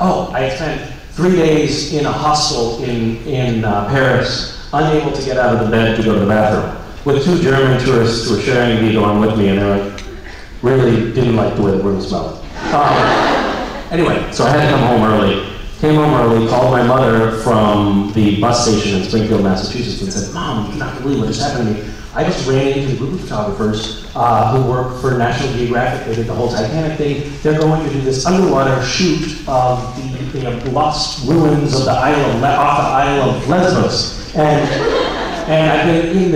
Oh, I spent 3 days in a hostel in Paris, unable to get out of the bed to go to the bathroom, with 2 German tourists who were sharing the dorm with me, and they like, really didn't like the way the room smelled. Anyway, so I had to come home early. Came home early, called my mother from the bus station in Springfield, Massachusetts, and said, "Mom, you cannot believe what just happened to me. I just ran into a group of photographers who work for National Geographic. They did the whole Titanic thing. They're going to do this underwater shoot of the lost ruins of the island, off the Isle of Lesbos." And I've been in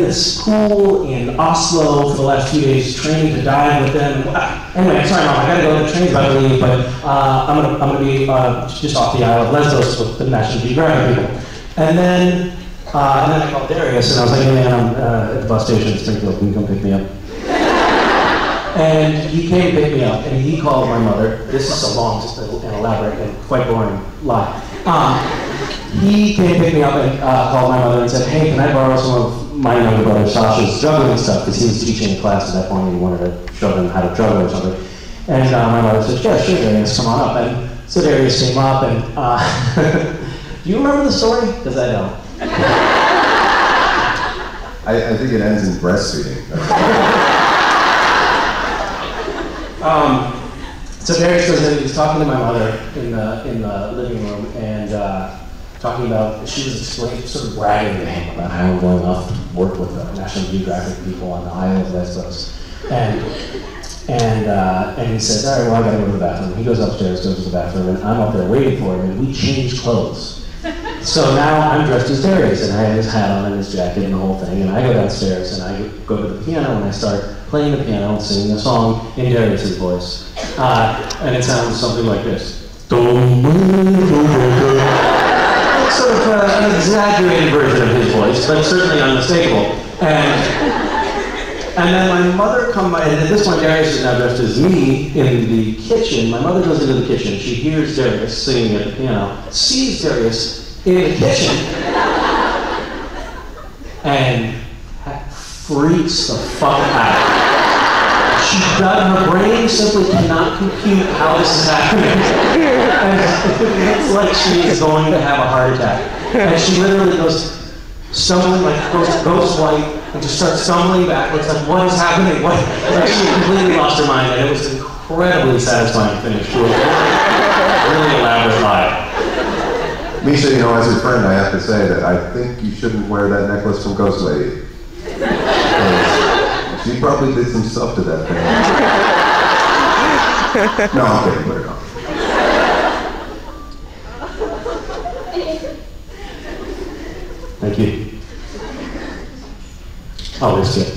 this pool in Oslo for the last few days, training to dive with them. Anyway, I'm sorry, Mom, I gotta go. The train's about to leave, but I'm gonna be just off the Isle of Lesbos with the National Geographic people. And then I called Darius, and I was like, "Hey man, I'm at the bus station in Springfield. Can you come pick me up?" And he came to pick me up, and he called my mother. This is a long, just an elaborate and quite boring lie. He came to pick me up and called my mother and said, "Hey, can I borrow some of my younger brother Sasha's juggling stuff?" Because he was teaching a class at that point and he wanted to show them how to juggle or something. And my mother said, "Yeah, sure, Darius, come on up." And so Darius came up and, do you remember the story? Because I don't. I think it ends in breastfeeding. So Darius goes in, he's talking to my mother in the living room, and talking about, she was explaining, sort of bragging to him about how I'm going off to work with the National Geographic people on the Isle of Lesbos. And he says, "All right, well, I gotta go to the bathroom." He goes upstairs, goes to the bathroom, and I'm up there waiting for him, and we change clothes. So now I'm dressed as Darius, and I have his hat on and his jacket and the whole thing, and I go downstairs and I go to the piano and I start playing the piano and singing a song in Darius's voice. And it sounds something like this. It's sort of an exaggerated version of his voice, but certainly unmistakable. And then my mother comes by, and at this point Darius is now dressed as me in the kitchen. My mother goes into the kitchen, she hears Darius singing at the piano, sees Darius in the kitchen, and freaks the fuck out. Her brain simply cannot compute how this is happening. And it's like she is going to have a heart attack. And she literally goes stumbling, goes ghost white, and just starts stumbling backwards, like, what is happening? What? Like, she completely lost her mind, and it was incredibly satisfying finish to a really elaborate lie. Misha, you know, as your friend, I have to say that I think you shouldn't wear that necklace from Ghost Lady. She probably did some stuff to that thing. No, I'm kidding, put it on. Thank you. I'll risk it.